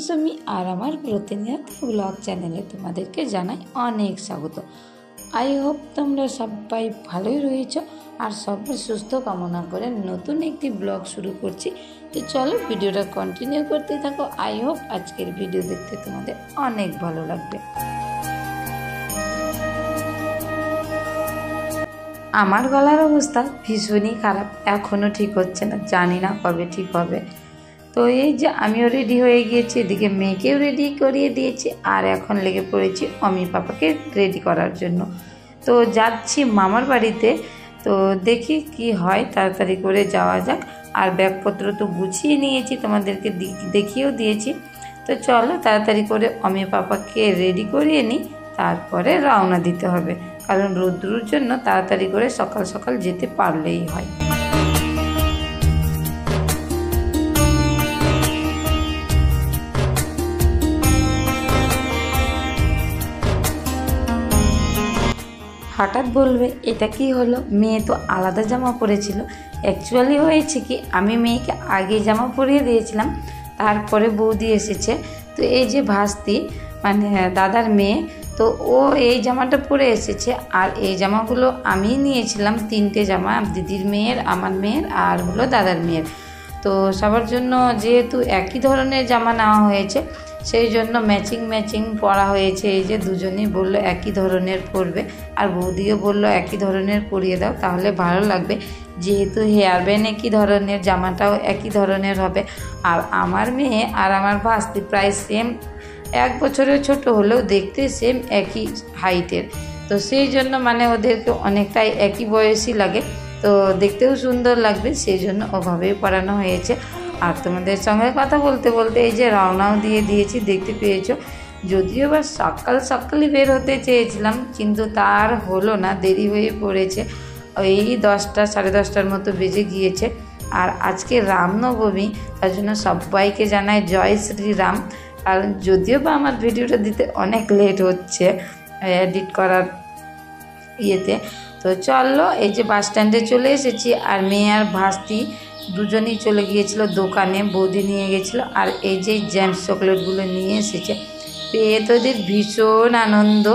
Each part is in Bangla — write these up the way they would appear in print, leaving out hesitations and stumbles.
সুমি আর আমার প্রতিনিয়ত ব্লগ চ্যানেলে তোমাদেরকে জানাই অনেক স্বাগত। আই হোপ তোমরা সবাই ভালোই রয়েছ আর সবাই সুস্থ কামনা করে নতুন একটি ব্লগ শুরু করছি। তো চলো ভিডিওটা কন্টিনিউ করতে থাকো। আই হোপ আজকের ভিডিও দেখতে তোমাদের অনেক ভালো লাগবে। আমার গলার অবস্থা ভীষণই খারাপ, এখনও ঠিক হচ্ছে না, জানি না কবে ঠিক হবে। তো এই যে আমিও রেডি হয়ে গিয়েছি, এদিকে মেয়েকেও রেডি করিয়ে দিয়েছি আর এখন লেগে পড়েছি অমি পাপাকে রেডি করার জন্য। তো যাচ্ছি মামার বাড়িতে, তো দেখি কি হয়, তাড়াতাড়ি করে যাওয়া যাক। আর ব্যাগপত্র তো গুছিয়ে নিয়েছি, তোমাদেরকে দেখিয়েও দিয়েছি। তো চলো তাড়াতাড়ি করে অমি পাপাকে রেডি করিয়ে নিই, তারপরে রওনা দিতে হবে, কারণ রোদ্রুর জন্য তাড়াতাড়ি করে সকাল সকাল যেতে পারলেই হয়। হঠাৎ বলবে এটা কি হলো, মেয়ে তো আলাদা জামা পরেছিল। অ্যাকচুয়ালি হয়েছে কি, আমি মেয়েকে আগে জামা পরিয়ে দিয়েছিলাম, তারপরে বৌদি এসেছে। তো এই যে ভাস্তি মানে দাদার মেয়ে, তো ও এই জামাটা পরে এসেছে। আর এই জামাগুলো আমি নিয়েছিলাম, 3টে জামা, দিদির মেয়ের, আমার মেয়ের আর হলো দাদার মেয়ের। তো সবার জন্য যেহেতু একই ধরনের জামা নেওয়া হয়েছে, সেই জন্য ম্যাচিং পরা হয়েছে। এই যে দুজনেই বললো একই ধরনের পরবে, আর বৌদিও বললো একই ধরনের পরিয়ে দাও, তাহলে ভালো লাগবে। যেহেতু হেয়ার ব্যান্ড একই ধরনের, জামাটাও একই ধরনের হবে। আর আমার মেয়ে আর আমার ভাস্তি প্রায় সেম, 1 বছরের ছোট হলেও দেখতে সেম একই হাইটের। তো সেই জন্য মানে ওদেরকে অনেকটাই একই বয়সী লাগে, তো দেখতেও সুন্দর লাগবে, সেই জন্য ওভাবেই পরানো হয়েছে। আর তোমাদের সঙ্গে কথা বলতে বলতে এই যে রওনাও দিয়ে দিয়েছি, দেখতে পেয়েছো। যদিও বা সকালই বের হতে চেয়েছিলাম, কিন্তু তার হলো না, দেরি হয়ে পড়েছে। ওই 10টা সাড়ে 10টার মতো বেজে গিয়েছে। আর আজকে রামনবমী, তার জন্য সবাইকে জানাই জয় শ্রীরাম। আর যদিও বা আমার ভিডিওটা দিতে অনেক লেট হচ্ছে এডিট করার ইয়েতে। তো চলো এই যে বাস স্ট্যান্ডে চলে এসেছি, আর মেয়ে আর ভাস্তি দুজনেই চলে গিয়েছিল দোকানে, বৌদি নিয়ে গেছিলো। আর এই যে জ্যামস চকলেটগুলো নিয়ে এসেছে, পেয়ে তোদের ভীষণ আনন্দ।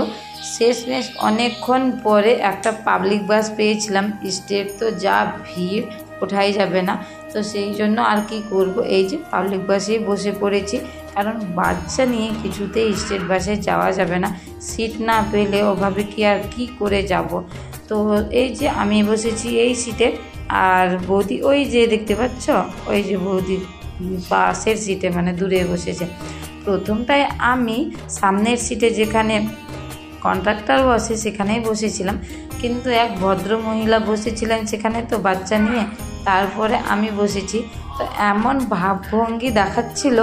শেষমেশ অনেকক্ষণ পরে একটা পাবলিক বাস পেয়েছিলাম, স্টেট তো যা ভিড়, ওঠাই যাবে না। তো সেই জন্য আর কি করব, এই যে পাবলিক বাসেই বসে পড়েছি, কারণ বাচ্চা নিয়ে কিছুতেই স্টেট বাসে যাওয়া যাবে না, সিট না পেলে ওভাবে কি করে যাব। তো এই যে আমি বসেছি এই সিটে, আর বৌদি ওই যে দেখতে পাচ্ছ, ওই যে বৌদি পাশের সিটে মানে দূরে বসেছে। প্রথমটায় আমি সামনের সিটে যেখানে কন্ট্রাক্টর বসে সেখানেই বসেছিলাম, কিন্তু এক ভদ্র মহিলা বসেছিলেন সেখানে, তো বাচ্চা নিয়ে। তারপরে আমি বসেছি, তো এমন ভাবভঙ্গি দেখাচ্ছিল,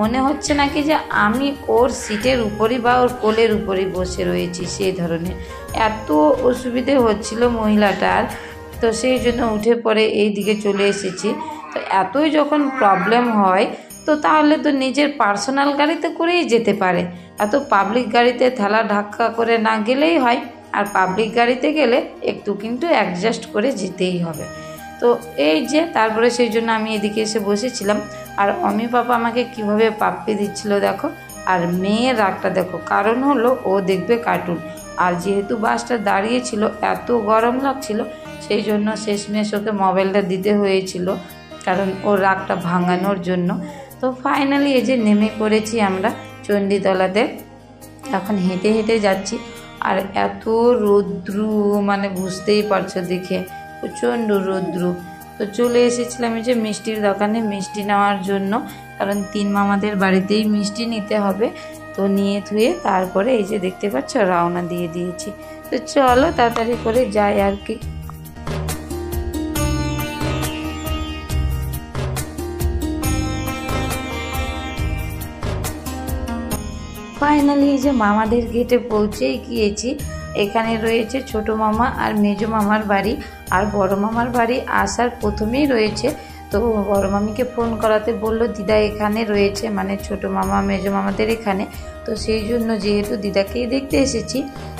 মনে হচ্ছে নাকি যে আমি ওর সিটের উপরই বা ওর কোলের উপরই বসে রয়েছি, সেই ধরনের এত অসুবিধে হচ্ছিল মহিলাটার। তো সেই জন্য উঠে পড়ে এই দিকে চলে এসেছি। তো এতই যখন প্রবলেম হয়, তো তাহলে তো নিজের পার্সোনাল গাড়িতে করেই যেতে পারে, এত পাবলিক গাড়িতে ঠেলা ধাক্কা করে না গেলেই হয়। আর পাবলিক গাড়িতে গেলে একটু কিন্তু অ্যাডজাস্ট করে যেতেই হবে। তো এই যে তারপরে সেই জন্য আমি এদিকে এসে বসেছিলাম। আর অমি পাপা আমাকে কিভাবে পাপ্পি দিচ্ছিল দেখো। আর মেয়ের রাগটা দেখো, কারণ হলো ও দেখবে কার্টুন। আর যেহেতু বাসটা দাঁড়িয়েছিল, এত গরম লাগছিল, সেই জন্য শেষমেশ ওকে মোবাইলটা দিতে হয়েছিল, কারণ ওর রাগটা ভাঙানোর জন্য। তো ফাইনালি এই যে নেমে পড়েছি আমরা চণ্ডীতলাতে, এখন হেঁটে হেঁটে যাচ্ছি। আর এত রৌদ্রু, মানে বুঝতেই পারছো দেখে, প্রচণ্ড রৌদ্রু। তো চলে এসেছিলাম এই যে মিষ্টির দোকানে মিষ্টি নেওয়ার জন্য, কারণ 3 মামাদের বাড়িতেই মিষ্টি নিতে হবে। তো নিয়ে ধুয়ে তারপরে এই যে দেখতে পাচ্ছ রওনা দিয়ে দিয়েছি। তো চলো তাড়াতাড়ি করে যাই আর কি। ফাইনালি এই যে মামাদের গেটে পৌঁছেই গিয়েছি। এখানে রয়েছে ছোট মামা আর মেজো মামার বাড়ি, আর বড় মামার বাড়ি আসার প্রথমেই রয়েছে। তো বড় মামিকে ফোন করাতে বলল দিদা এখানে রয়েছে, মানে ছোট মামা মেজো মামাদের এখানে। তো সেই জন্য যেহেতু দিদাকেই দেখতে এসেছি,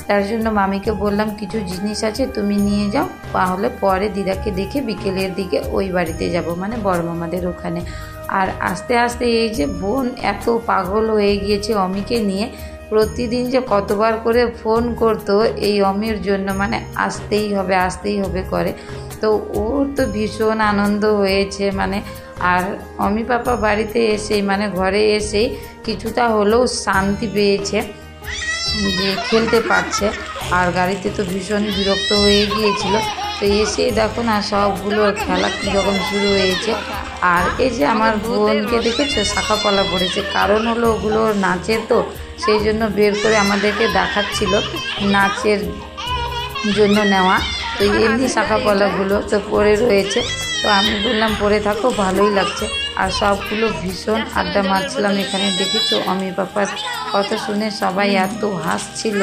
তার জন্য মামিকে বললাম কিছু জিনিস আছে তুমি নিয়ে যাও, তাহলে পরে দিদাকে দেখে বিকেলের দিকে ওই বাড়িতে যাব, মানে বড় মামাদের ওখানে। আর আস্তে আস্তে এই যে বোন এত পাগল হয়ে গিয়েছে অমিকে নিয়ে, প্রতিদিন যে কতবার করে ফোন করতো এই অমির জন্য, মানে আসতেই হবে করে। তো ওর তো ভীষণ আনন্দ হয়েছে, মানে আর অমি পাপা বাড়িতে এসেই মানে ঘরে এসেই কিছুটা হলেও শান্তি পেয়েছে যে খেলতে পারছে। আর গাড়িতে তো ভীষণ বিরক্ত হয়ে গিয়েছিল, তো এসেই দেখো না সবগুলো খেলা যখন শুরু হয়েছে। আর এই যে আমার বোনকে দেখেছো শাখা পলা পড়েছে, কারণ হলো ওগুলো নাচের, তো সেই জন্য বের করে আমাদেরকে দেখাচ্ছিল নাচের জন্য নেওয়া। তো এমনি শাখা পলাগুলো তো পরে রয়েছে, তো আমি বললাম পরে থাকো, ভালোই লাগছে। আর সবগুলো ভীষণ আড্ডা মারছিলাম এখানে, দেখেছো অমি পাপার কথা শুনে সবাই এত হাসছিল।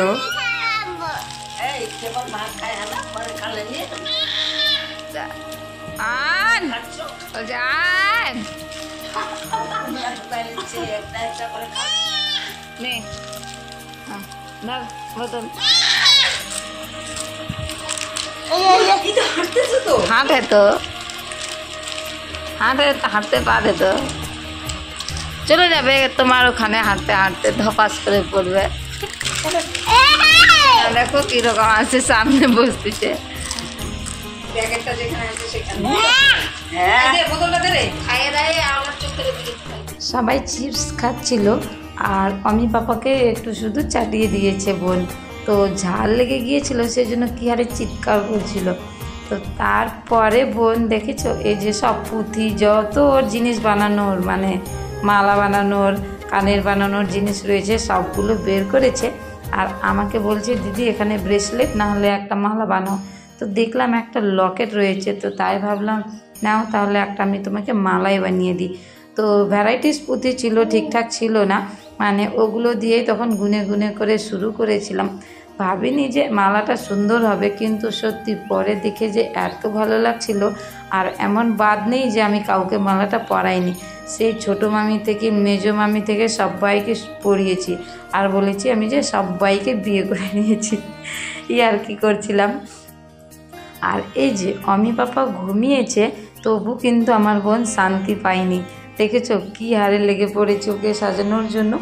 হাঁটে তো হাঁটতে পারে তো, চলে যাবে তোমার ওখানে হাঁটতে হাঁটতে ধপাস করে পড়বে। দেখো কিরকম আছে, সামনে বসতেছে। সবাই চিপস খাচ্ছিল আর অমি পাপাকে একটু শুধু চাটিয়ে দিয়েছে বোন, তো ঝাল লেগে গিয়েছিল সেজন্য কি হারে চিৎকার করছিল। তো তারপরে বোন দেখেছো এই যে সব পুঁথি যত ওর জিনিস বানানোর, মানে মালা বানানোর, কানের বানানোর জিনিস রয়েছে সবগুলো বের করেছে। আর আমাকে বলছে দিদি এখানে ব্রেসলেট না হলে একটা মালা বানাও। তো দেখলাম একটা লকেট রয়েছে, তো তাই ভাবলাম নাও তাহলে একটা আমি তোমাকে মালাই বানিয়ে দিই। তো ভ্যারাইটিস পুঁথি ছিল, ঠিকঠাক ছিল না, মানে ওগুলো দিয়েই তখন গুনে গুনে করে শুরু করেছিলাম। ভাবিনি যে মালাটা সুন্দর হবে, কিন্তু সত্যি পরে দেখে যে এত ভালো লাগছিল। আর এমন বাদ নেই যে আমি কাউকে মালাটা পরাইনি, সেই ছোটো মামি থেকে মেজো মামি থেকে সবাইকে পরিয়েছি, আর বলেছি আমি যে সবাইকে বিয়ে করে নিয়েছি, আর কি করছিলাম। আর এই যে অমি পাপা ঘুমিয়েছে, তবু কিন্তু আমার বোন শান্তি পায়নি। দেখেছো কি হারে লেগে পড়েছে ওকে সাজানোর জন্য।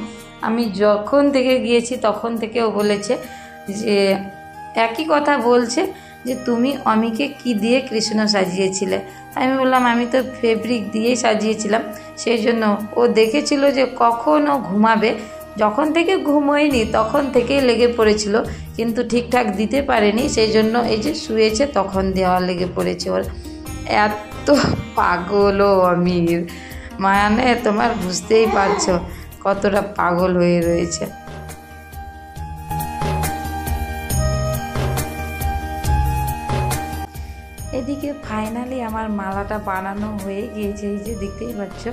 আমি যখন থেকে গিয়েছি তখন থেকে ও বলেছে যে একই কথা বলছে যে তুমি অমিকে কি দিয়ে কৃষ্ণ সাজিয়েছিলে। আমি বললাম আমি তো ফেব্রিক দিয়েই সাজিয়েছিলাম। সেই জন্য ও দেখেছিল যে কখন ও ঘুমাবে, যখন থেকে ঘুমোয়নি তখন থেকেই লেগে পড়েছিল, কিন্তু ঠিকঠাক দিতে পারেনি, সেই জন্য এই যে শুয়েছে তখন দেওয়া লেগে পড়েছে ওর। এত পাগলও অমির, মানে তোমার বুঝতেই পারছো কতটা পাগল হয়ে রয়েছে। এদিকে ফাইনালি আমার মালাটা বানানো হয়ে গিয়েছে, এই যে দেখতেই পাচ্ছ।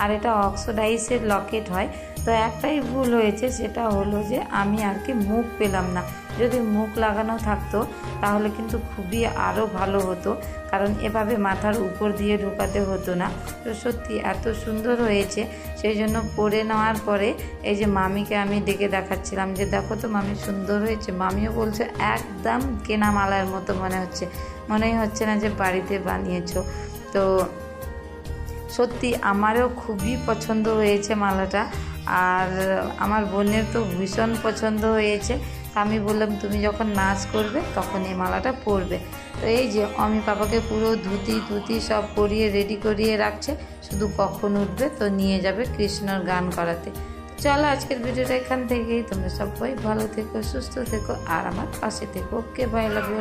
আর এটা অক্সোডাইসের লকেট হয়। তো একটাই ভুল হয়েছে, সেটা হলো যে আমি আর কি মুখ পেলাম না। যদি মুখ লাগানো থাকতো তাহলে কিন্তু খুবই আরও ভালো হতো, কারণ এভাবে মাথার উপর দিয়ে ঢোকাতে হতো না। তো সত্যি এত সুন্দর হয়েছে, সেই জন্য পরে নেওয়ার পরে এই যে মামিকে আমি ডেকে দেখাচ্ছিলাম যে দেখো তো মামি সুন্দর হয়েছে। মামিও বলছে একদম কেনা মালার মতো মনেই হচ্ছে না যে বাড়িতে বানিয়েছো। তো সত্যি আমারও খুবই পছন্দ হয়েছে মালাটা, আর আমার বোনের তো ভীষণ পছন্দ হয়েছে। আমি বললাম তুমি যখন নাচ করবে তখন এই মালাটা পরবে। তো এই যে অমি পাপাকে পুরো ধুতি সব পরিয়ে রেডি করিয়ে রাখছে, শুধু কখন উঠবে তো নিয়ে যাবে কৃষ্ণর গান করাতে। চলো আজকের ভিডিওটা এখান থেকেই, তোমরা সবাই ভালো থেকো, সুস্থ থেকো, আর আমার পাশে থেকো। ওকে, বাই, লাভ ইউ।